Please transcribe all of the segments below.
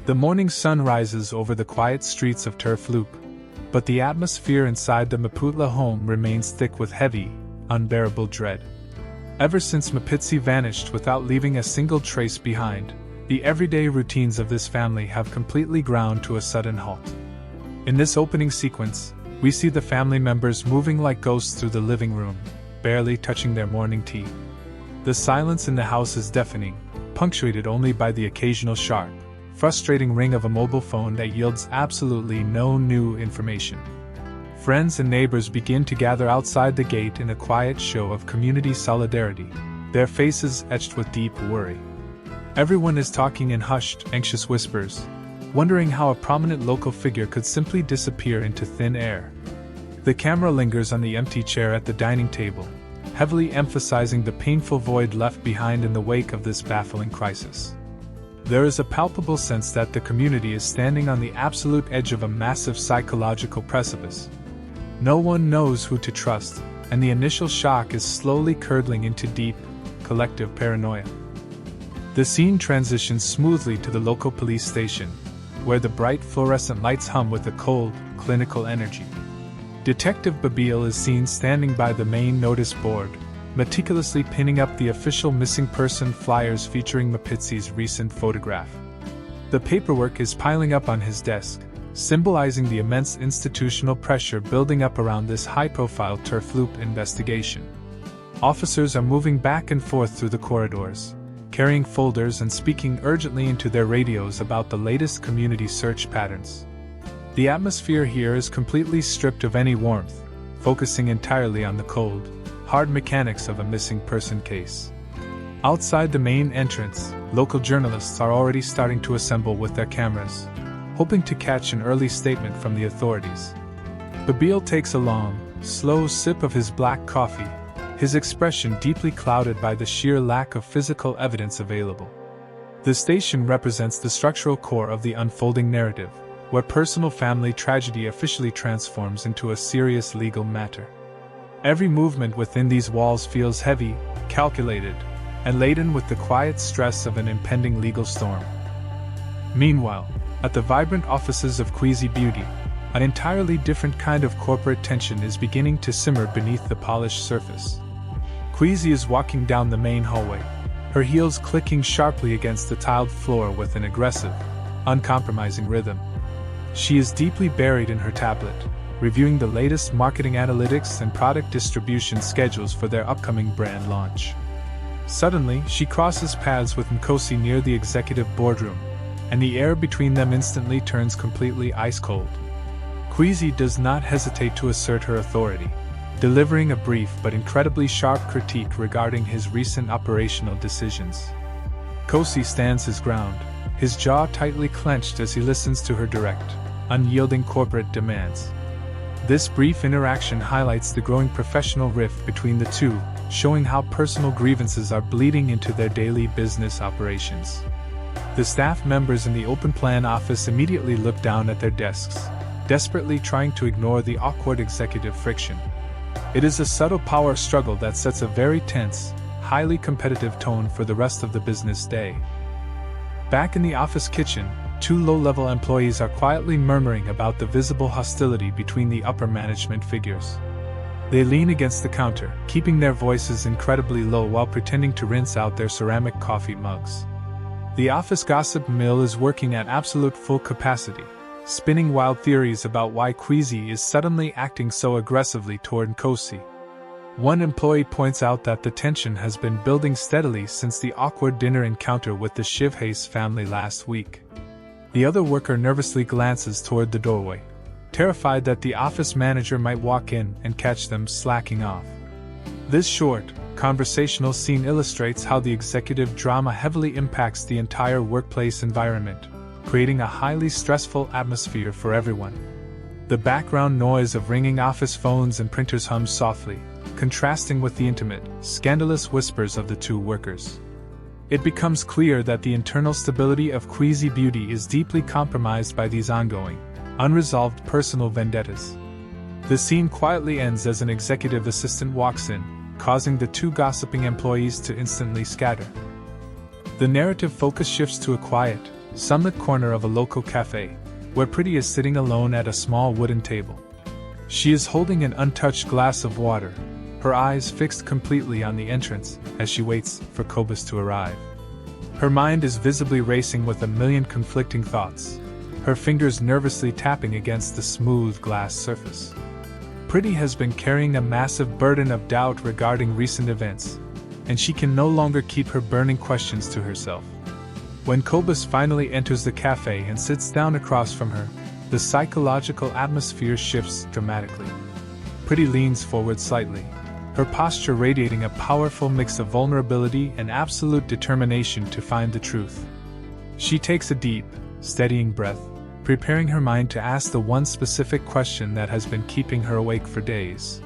The morning sun rises over the quiet streets of Turfloop, but the atmosphere inside the Maputla home remains thick with heavy, unbearable dread. Ever since Mapitsi vanished without leaving a single trace behind, the everyday routines of this family have completely ground to a sudden halt. In this opening sequence, we see the family members moving like ghosts through the living room, barely touching their morning tea. The silence in the house is deafening, punctuated only by the occasional sharp, frustrating ring of a mobile phone that yields absolutely no new information. Friends and neighbors begin to gather outside the gate in a quiet show of community solidarity, their faces etched with deep worry. Everyone is talking in hushed, anxious whispers, wondering how a prominent local figure could simply disappear into thin air. The camera lingers on the empty chair at the dining table, heavily emphasizing the painful void left behind in the wake of this baffling crisis. There is a palpable sense that the community is standing on the absolute edge of a massive psychological precipice. No one knows who to trust, and the initial shock is slowly curdling into deep, collective paranoia. The scene transitions smoothly to the local police station, where the bright fluorescent lights hum with a cold, clinical energy. Detective Babeile is seen standing by the main notice board, meticulously pinning up the official missing person flyers featuring Mapitsi's recent photograph. The paperwork is piling up on his desk, symbolizing the immense institutional pressure building up around this high-profile Turfloop investigation. Officers are moving back and forth through the corridors, carrying folders and speaking urgently into their radios about the latest community search patterns. The atmosphere here is completely stripped of any warmth, focusing entirely on the cold, hard mechanics of a missing person case. Outside the main entrance, local journalists are already starting to assemble with their cameras, hoping to catch an early statement from the authorities. Babeile takes a long, slow sip of his black coffee, his expression deeply clouded by the sheer lack of physical evidence available. The station represents the structural core of the unfolding narrative, where personal family tragedy officially transforms into a serious legal matter. Every movement within these walls feels heavy, calculated, and laden with the quiet stress of an impending legal storm. Meanwhile, at the vibrant offices of Khwezi Beauty, an entirely different kind of corporate tension is beginning to simmer beneath the polished surface. Queasy is walking down the main hallway, her heels clicking sharply against the tiled floor with an aggressive, uncompromising rhythm. She is deeply buried in her tablet, reviewing the latest marketing analytics and product distribution schedules for their upcoming brand launch. Suddenly, she crosses paths with Nkosi near the executive boardroom, and the air between them instantly turns completely ice-cold. Queasy does not hesitate to assert her authority, delivering a brief but incredibly sharp critique regarding his recent operational decisions. Nkosi stands his ground, his jaw tightly clenched as he listens to her direct, unyielding corporate demands. This brief interaction highlights the growing professional rift between the two, showing how personal grievances are bleeding into their daily business operations. The staff members in the open plan office immediately look down at their desks, desperately trying to ignore the awkward executive friction. It is a subtle power struggle that sets a very tense, highly competitive tone for the rest of the business day. Back in the office kitchen, two low-level employees are quietly murmuring about the visible hostility between the upper management figures. They lean against the counter, keeping their voices incredibly low while pretending to rinse out their ceramic coffee mugs. The office gossip mill is working at absolute full capacity, spinning wild theories about why Queasy is suddenly acting so aggressively toward Nkosi. One employee points out that the tension has been building steadily since the awkward dinner encounter with the Shivhase family last week. The other worker nervously glances toward the doorway, terrified that the office manager might walk in and catch them slacking off. This short, conversational scene illustrates how the executive drama heavily impacts the entire workplace environment, creating a highly stressful atmosphere for everyone. The background noise of ringing office phones and printers hums softly, contrasting with the intimate, scandalous whispers of the two workers. It becomes clear that the internal stability of Khwezi Beauty is deeply compromised by these ongoing, unresolved personal vendettas. The scene quietly ends as an executive assistant walks in, causing the two gossiping employees to instantly scatter. The narrative focus shifts to a quiet, sunlit corner of a local cafe, where Pretty is sitting alone at a small wooden table. She is holding an untouched glass of water, her eyes fixed completely on the entrance as she waits for Kobus to arrive. Her mind is visibly racing with a million conflicting thoughts, her fingers nervously tapping against the smooth glass surface. Pretty has been carrying a massive burden of doubt regarding recent events, and she can no longer keep her burning questions to herself. When Kobus finally enters the cafe and sits down across from her, the psychological atmosphere shifts dramatically. Pretty leans forward slightly, her posture radiating a powerful mix of vulnerability and absolute determination to find the truth. She takes a deep, steadying breath, preparing her mind to ask the one specific question that has been keeping her awake for days.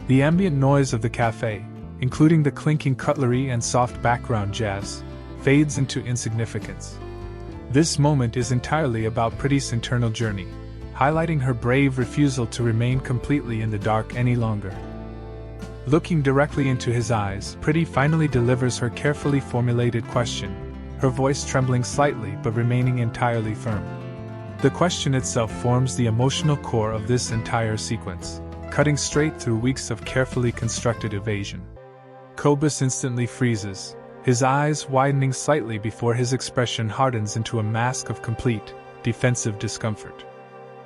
The ambient noise of the cafe, including the clinking cutlery and soft background jazz, fades into insignificance. This moment is entirely about Pretty's internal journey, highlighting her brave refusal to remain completely in the dark any longer. Looking directly into his eyes, Pretty finally delivers her carefully formulated question, her voice trembling slightly but remaining entirely firm. The question itself forms the emotional core of this entire sequence, cutting straight through weeks of carefully constructed evasion. Kobus instantly freezes, his eyes widening slightly before his expression hardens into a mask of complete, defensive discomfort.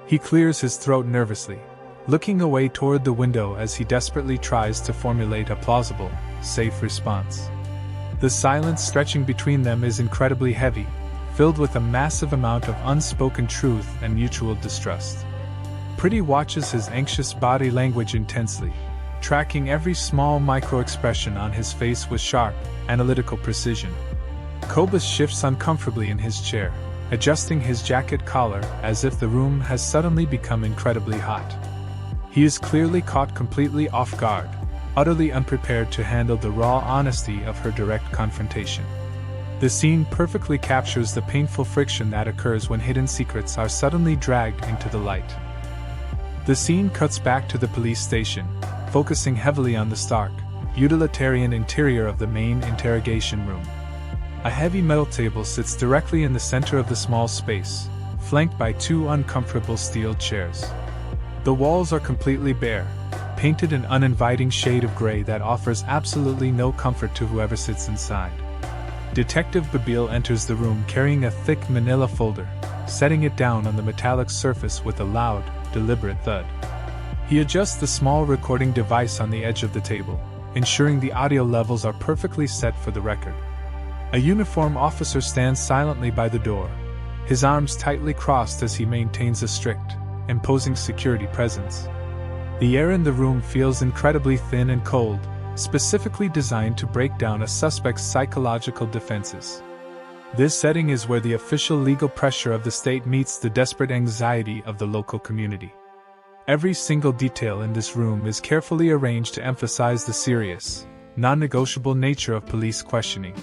He clears his throat nervously, looking away toward the window as he desperately tries to formulate a plausible, safe response. The silence stretching between them is incredibly heavy, filled with a massive amount of unspoken truth and mutual distrust. Pretty watches his anxious body language intensely, tracking every small micro-expression on his face with sharp, analytical precision. Kobus shifts uncomfortably in his chair, adjusting his jacket collar as if the room has suddenly become incredibly hot. He is clearly caught completely off guard, utterly unprepared to handle the raw honesty of her direct confrontation. The scene perfectly captures the painful friction that occurs when hidden secrets are suddenly dragged into the light. The scene cuts back to the police station, focusing heavily on the stark, utilitarian interior of the main interrogation room. A heavy metal table sits directly in the center of the small space, flanked by two uncomfortable steel chairs. The walls are completely bare, painted an uninviting shade of gray that offers absolutely no comfort to whoever sits inside. Detective Babeile enters the room carrying a thick manila folder, setting it down on the metallic surface with a loud, deliberate thud. He adjusts the small recording device on the edge of the table, ensuring the audio levels are perfectly set for the record. A uniformed officer stands silently by the door, his arms tightly crossed as he maintains a strict, imposing security presence. The air in the room feels incredibly thin and cold, specifically designed to break down a suspect's psychological defenses. This setting is where the official legal pressure of the state meets the desperate anxiety of the local community. Every single detail in this room is carefully arranged to emphasize the serious, non-negotiable nature of police questioning.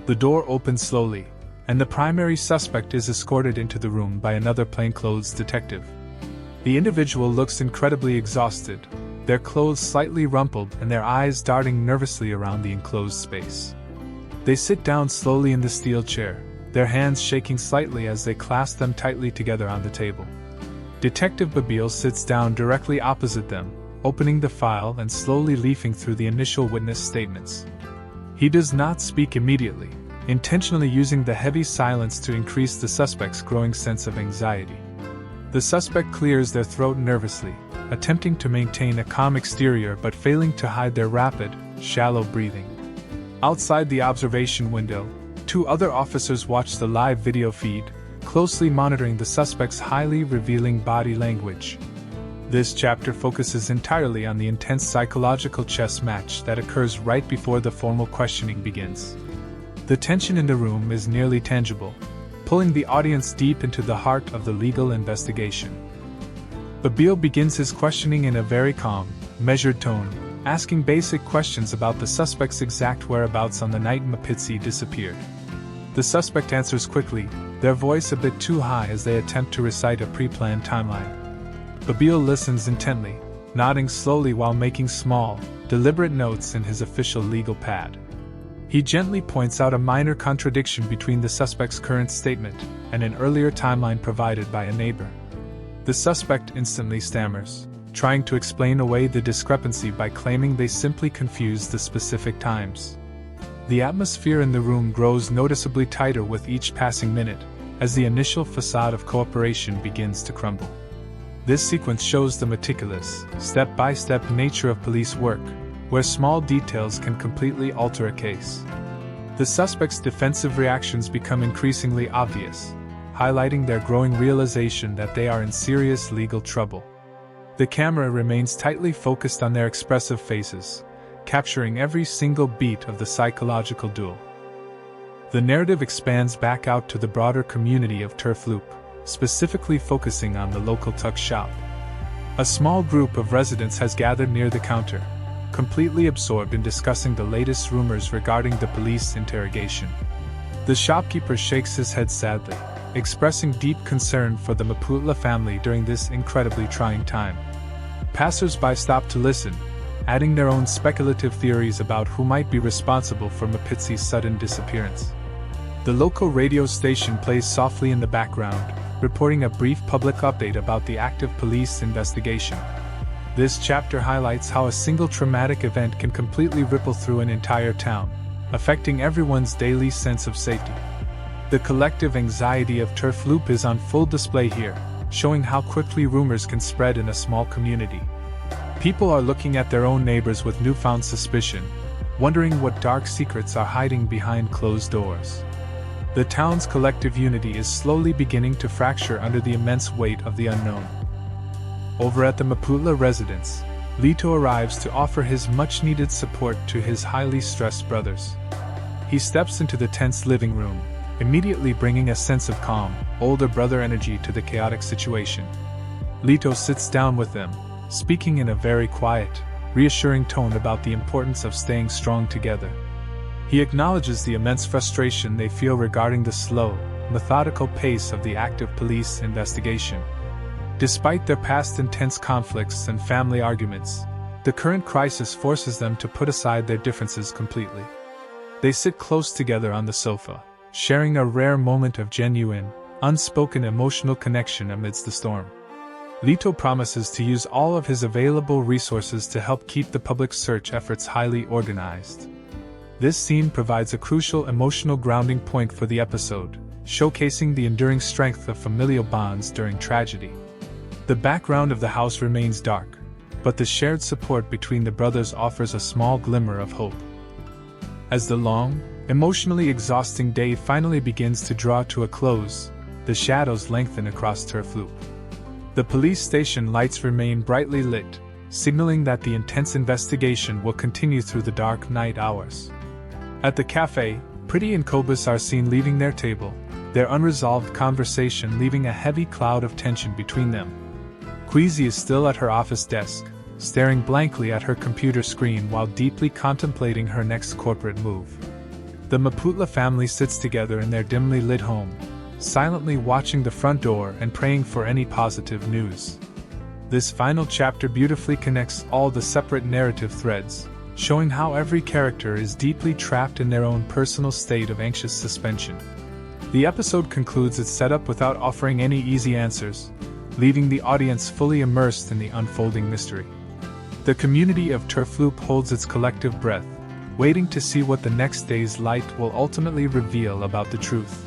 The door opens slowly, and the primary suspect is escorted into the room by another plainclothes detective. The individual looks incredibly exhausted, their clothes slightly rumpled and their eyes darting nervously around the enclosed space. They sit down slowly in the steel chair, their hands shaking slightly as they clasp them tightly together on the table. Detective Babeile sits down directly opposite them, opening the file and slowly leafing through the initial witness statements. He does not speak immediately, intentionally using the heavy silence to increase the suspect's growing sense of anxiety. The suspect clears their throat nervously, attempting to maintain a calm exterior but failing to hide their rapid, shallow breathing. Outside the observation window, two other officers watch the live video feed, closely monitoring the suspect's highly revealing body language. This chapter focuses entirely on the intense psychological chess match that occurs right before the formal questioning begins. The tension in the room is nearly tangible, pulling the audience deep into the heart of the legal investigation. Babeile begins his questioning in a very calm, measured tone, asking basic questions about the suspect's exact whereabouts on the night Mapitsi disappeared. The suspect answers quickly, their voice a bit too high as they attempt to recite a pre-planned timeline. Babeile listens intently, nodding slowly while making small, deliberate notes in his official legal pad. He gently points out a minor contradiction between the suspect's current statement and an earlier timeline provided by a neighbor. The suspect instantly stammers, trying to explain away the discrepancy by claiming they simply confused the specific times. The atmosphere in the room grows noticeably tighter with each passing minute, as the initial facade of cooperation begins to crumble. This sequence shows the meticulous, step-by-step nature of police work, where small details can completely alter a case. The suspect's defensive reactions become increasingly obvious, highlighting their growing realization that they are in serious legal trouble. The camera remains tightly focused on their expressive faces, capturing every single beat of the psychological duel. The narrative expands back out to the broader community of Turfloop, specifically focusing on the local tuck shop. A small group of residents has gathered near the counter, completely absorbed in discussing the latest rumors regarding the police interrogation. The shopkeeper shakes his head sadly, expressing deep concern for the Maputla family during this incredibly trying time. Passers-by stop to listen, adding their own speculative theories about who might be responsible for Mapitsi's sudden disappearance. The local radio station plays softly in the background, reporting a brief public update about the active police investigation. This chapter highlights how a single traumatic event can completely ripple through an entire town, affecting everyone's daily sense of safety. The collective anxiety of Turfloop is on full display here, showing how quickly rumors can spread in a small community. People are looking at their own neighbors with newfound suspicion, wondering what dark secrets are hiding behind closed doors. The town's collective unity is slowly beginning to fracture under the immense weight of the unknown. Over at the Maputla residence, Leeto arrives to offer his much-needed support to his highly stressed brothers. He steps into the tense living room, immediately bringing a sense of calm, older brother energy to the chaotic situation. Leeto sits down with them, speaking in a very quiet, reassuring tone about the importance of staying strong together. He acknowledges the immense frustration they feel regarding the slow, methodical pace of the active police investigation. Despite their past intense conflicts and family arguments, the current crisis forces them to put aside their differences completely. They sit close together on the sofa, sharing a rare moment of genuine, unspoken emotional connection amidst the storm. Leeto promises to use all of his available resources to help keep the public search efforts highly organized. This scene provides a crucial emotional grounding point for the episode, showcasing the enduring strength of familial bonds during tragedy. The background of the house remains dark, but the shared support between the brothers offers a small glimmer of hope. As the long, emotionally exhausting day finally begins to draw to a close, the shadows lengthen across Turfloop. The police station lights remain brightly lit, signaling that the intense investigation will continue through the dark night hours. At the cafe, Pretty and Kobus are seen leaving their table, their unresolved conversation leaving a heavy cloud of tension between them. Queasy is still at her office desk, staring blankly at her computer screen while deeply contemplating her next corporate move. The Maputla family sits together in their dimly lit home, silently watching the front door and praying for any positive news. This final chapter beautifully connects all the separate narrative threads, showing how every character is deeply trapped in their own personal state of anxious suspension. The episode concludes its setup without offering any easy answers, leaving the audience fully immersed in the unfolding mystery. The community of Turfloop holds its collective breath, waiting to see what the next day's light will ultimately reveal about the truth.